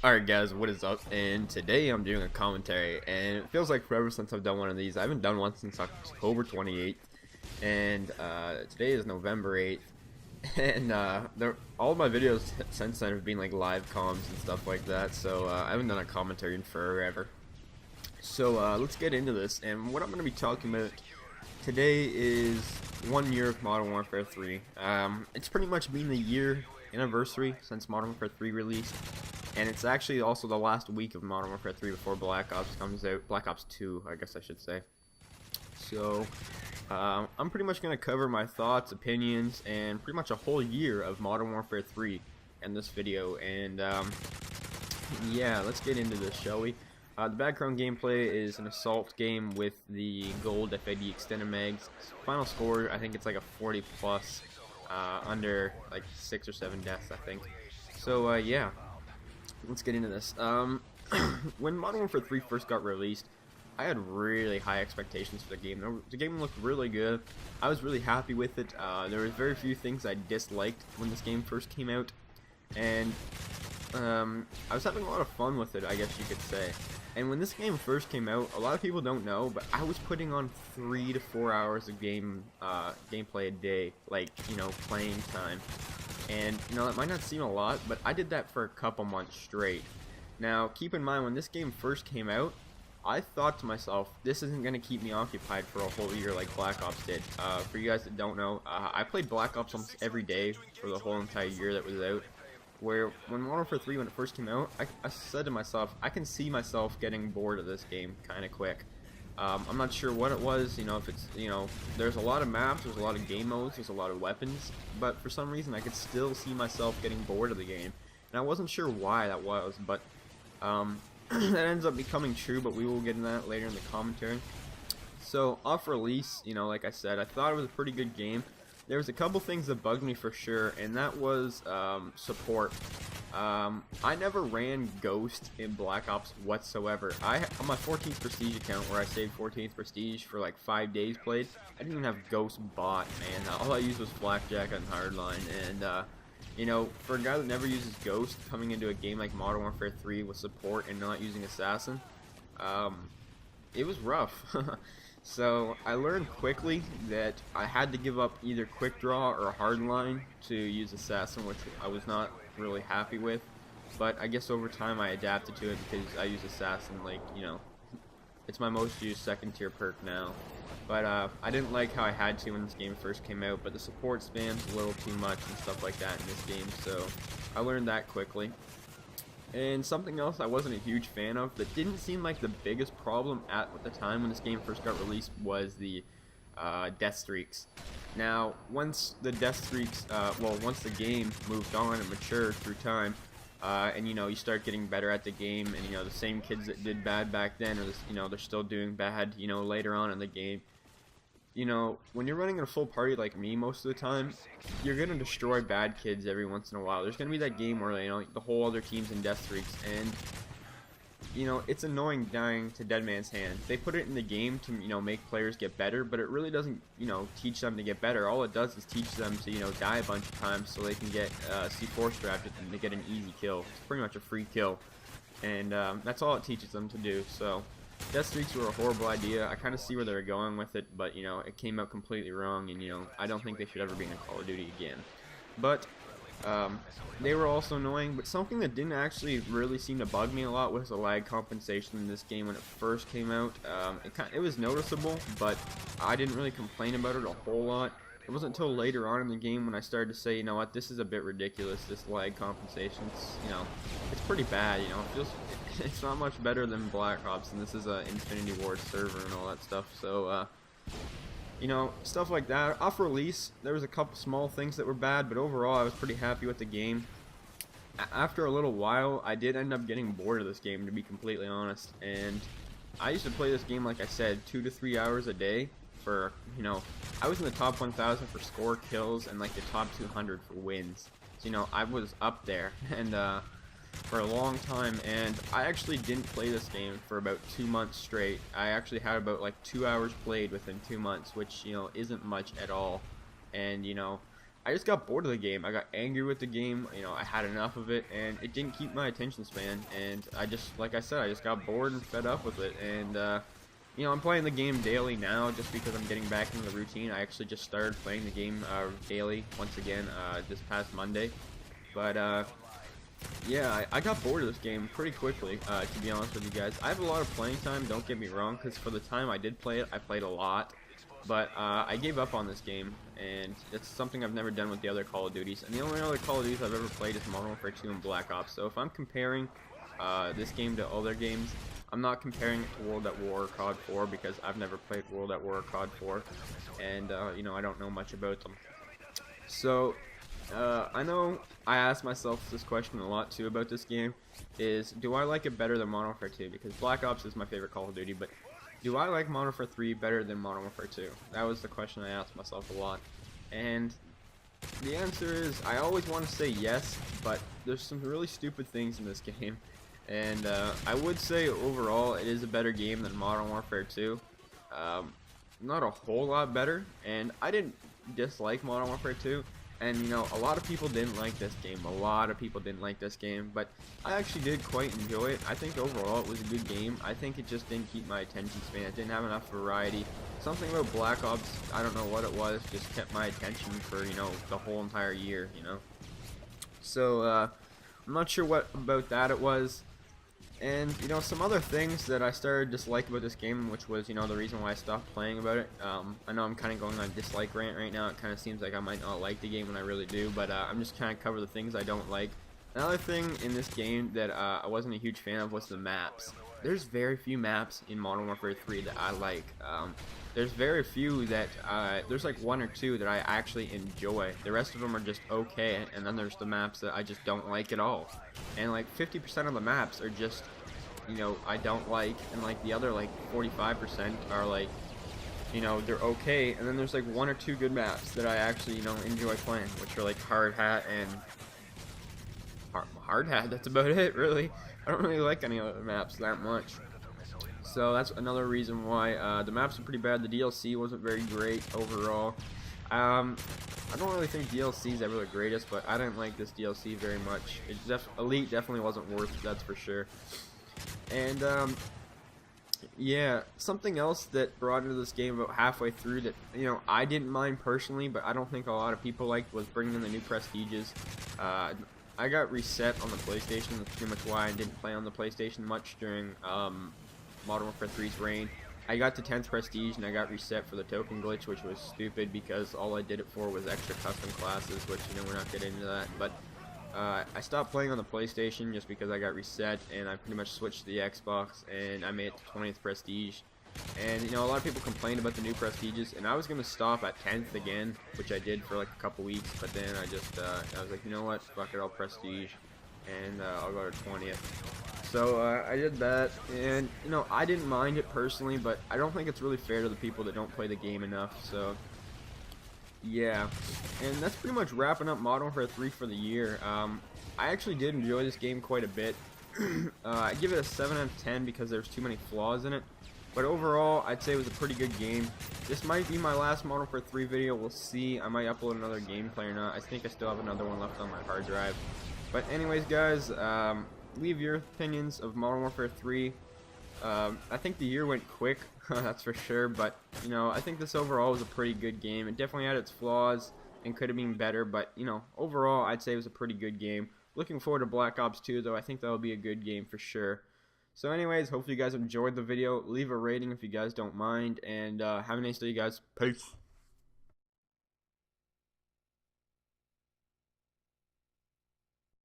Alright guys, what is up? And today I'm doing a commentary, and it feels like forever since I've done one of these. I haven't done one since October 28th, and today is November 8th, and all of my videos since then have been like live comms and stuff like that, so I haven't done a commentary in forever. So let's get into this, and what I'm going to be talking about today is 1 year of Modern Warfare 3. It's pretty much been the year anniversary since Modern Warfare 3 released. And it's actually also the last week of Modern Warfare 3 before Black Ops comes out. Black Ops 2, I guess I should say. So, I'm pretty much going to cover my thoughts, opinions, and pretty much a whole year of Modern Warfare 3 in this video. And, yeah, let's get into this, shall we? The background gameplay is an assault game with the gold FAD extended mags. Final score, I think it's like a 40 plus, under like 6 or 7 deaths, I think. So, yeah. Let's get into this. When Modern Warfare 3 first got released, I had really high expectations for the game. The game looked really good. I was really happy with it. There were very few things I disliked when this game first came out, and I was having a lot of fun with it, I guess you could say. And when this game first came out, a lot of people don't know, but I was putting on 3 to 4 hours of gameplay a day, like, you know, playing time. And, you know, that might not seem a lot, but I did that for a couple months straight. Now, keep in mind, when this game first came out, I thought to myself, this isn't going to keep me occupied for a whole year like Black Ops did. For you guys that don't know, I played Black Ops almost every day for the whole entire year that was out. Where, when Modern Warfare 3, when it first came out, I said to myself, I can see myself getting bored of this game kind of quick. I'm not sure what it was, you know, if it's, you know, there's a lot of maps, there's a lot of game modes, there's a lot of weapons, but for some reason I could still see myself getting bored of the game, and I wasn't sure why that was, but, that ends up becoming true, but we will get into that later in the commentary. So, off release, you know, like I said, I thought it was a pretty good game. There was a couple things that bugged me for sure, and that was, support. I never ran Ghost in Black Ops whatsoever. On my 14th Prestige account, where I saved 14th Prestige for like 5 days played, I didn't even have Ghost bot, man. All I used was Blackjack on Hardline, and, you know, for a guy that never uses Ghost, coming into a game like Modern Warfare 3 with support and not using Assassin, it was rough. So I learned quickly that I had to give up either Quick Draw or Hardline to use Assassin, which I was not really happy with. But I guess over time I adapted to it because I use Assassin, like, you know, it's my most used second tier perk now. But I didn't like how I had to when this game first came out, but the support spam's a little too much and stuff like that in this game, so I learned that quickly. And something else I wasn't a huge fan of that didn't seem like the biggest problem at the time when this game first got released was the death streaks. Now, once the death streaks, once the game moved on and matured through time, and you know, you start getting better at the game, and you know, the same kids that did bad back then, you know, they're still doing bad, you know, later on in the game. You know, when you're running a full party like me most of the time, you're going to destroy bad kids every once in a while. There's going to be that game where, you know, the whole other team's in death streaks, and, you know, it's annoying dying to Dead Man's Hand. They put it in the game to, you know, make players get better, but it really doesn't, you know, teach them to get better. All it does is teach them to, you know, die a bunch of times so they can get C4 strapped and they get an easy kill. It's pretty much a free kill, and that's all it teaches them to do, so... Death streaks were a horrible idea. I kind of see where they were going with it, but, you know, it came out completely wrong, and, you know, I don't think they should ever be in Call of Duty again. But, they were also annoying, but something that didn't actually really seem to bug me a lot was the lag compensation in this game when it first came out. It was noticeable, but I didn't really complain about it a whole lot. It wasn't until later on in the game when I started to say, you know what, this is a bit ridiculous, this lag compensation. You know, it's pretty bad, you know, it's not much better than Black Ops, and this is a Infinity Ward server and all that stuff, so, you know, stuff like that. Off release, there was a couple small things that were bad, but overall I was pretty happy with the game. After a little while, I did end up getting bored of this game, to be completely honest, and I used to play this game, like I said, 2 to 3 hours a day. For, you know, I was in the top 1,000 for score kills and like the top 200 for wins. So, you know, I was up there and for a long time, and I actually didn't play this game for about 2 months straight. I actually had about like 2 hours played within 2 months, which, you know, isn't much at all. And, you know, I just got bored of the game. I got angry with the game. You know, I had enough of it, and it didn't keep my attention span. And I just, like I said, I just got bored and fed up with it. And you know, I'm playing the game daily now just because I'm getting back into the routine. I actually just started playing the game daily once again this past Monday. But yeah, I got bored of this game pretty quickly, to be honest with you guys. I have a lot of playing time, don't get me wrong, because for the time I did play it, I played a lot. But I gave up on this game, and it's something I've never done with the other Call of Duties. And the only other Call of Duties I've ever played is Modern Warfare 2 and Black Ops. So if I'm comparing this game to other games, I'm not comparing it to World at War or COD 4 because I've never played World at War or COD 4, and you know, I don't know much about them. So I know I ask myself this question a lot too about this game, is do I like it better than Modern Warfare 2? Because Black Ops is my favorite Call of Duty, but do I like Modern Warfare 3 better than Modern Warfare 2? That was the question I asked myself a lot. And the answer is, I always want to say yes, but there's some really stupid things in this game. And I would say overall it is a better game than Modern Warfare 2. Not a whole lot better, and I didn't dislike Modern Warfare 2. And you know, a lot of people didn't like this game. A lot of people didn't like this game, but I actually did quite enjoy it. I think overall it was a good game. I think it just didn't keep my attention span. It didn't have enough variety. Something about Black Ops, I don't know what it was, just kept my attention for, you know, the whole entire year, you know. So I'm not sure what about that it was. And, you know, some other things that I started to dislike about this game, which was, you know, the reason why I stopped playing about it. I know I'm kind of going on a dislike rant right now. It kind of seems like I might not like the game when I really do, but I'm just kind of cover the things I don't like. Another thing in this game that I wasn't a huge fan of was the maps. There's very few maps in Modern Warfare 3 that I like. There's very few that, there's like one or two that I actually enjoy. The rest of them are just okay, and then there's the maps that I just don't like at all. And like 50% of the maps are just, you know, I don't like, and like the other like 45% are like, you know, they're okay. And then there's like one or two good maps that I actually, you know, enjoy playing, which are like Hard Hat and Hard Hat. That's about it, really. I don't really like any other maps that much. So that's another reason why the maps are pretty bad. The DLC wasn't very great overall. I don't really think DLC is ever the greatest, but I didn't like this DLC very much. Elite definitely wasn't worth it, that's for sure. And yeah, something else that brought into this game about halfway through that, you know, I didn't mind personally, but I don't think a lot of people liked, was bringing in the new prestiges. I got reset on the PlayStation. That's pretty much why I didn't play on the PlayStation much during Modern Warfare 3's reign. I got to 10th prestige and I got reset for the token glitch, which was stupid because all I did it for was extra custom classes, which, you know, we're not getting into that. But I stopped playing on the PlayStation just because I got reset, and I pretty much switched to the Xbox, and I made it to 20th prestige. And, you know, a lot of people complained about the new prestiges, and I was going to stop at 10th again, which I did for like a couple weeks, but then I just, I was like, you know what, fuck it, I'll prestige, and I'll go to 20th. So I did that, and, you know, I didn't mind it personally, but I don't think it's really fair to the people that don't play the game enough, so yeah. And that's pretty much wrapping up Modern Warfare 3 for the year. I actually did enjoy this game quite a bit. I give it a 7 out of 10 because there's too many flaws in it. But overall, I'd say it was a pretty good game. This might be my last Modern Warfare 3 video. We'll see. I might upload another gameplay or not. I think I still have another one left on my hard drive. But anyways, guys, leave your opinions of Modern Warfare 3. I think the year went quick, that's for sure, but, you know, I think this overall was a pretty good game. It definitely had its flaws and could have been better, but, you know, overall, I'd say it was a pretty good game. Looking forward to Black Ops 2, though. I think that'll be a good game for sure. So anyways, hopefully you guys enjoyed the video. Leave a rating if you guys don't mind, and have a nice day, guys. Peace.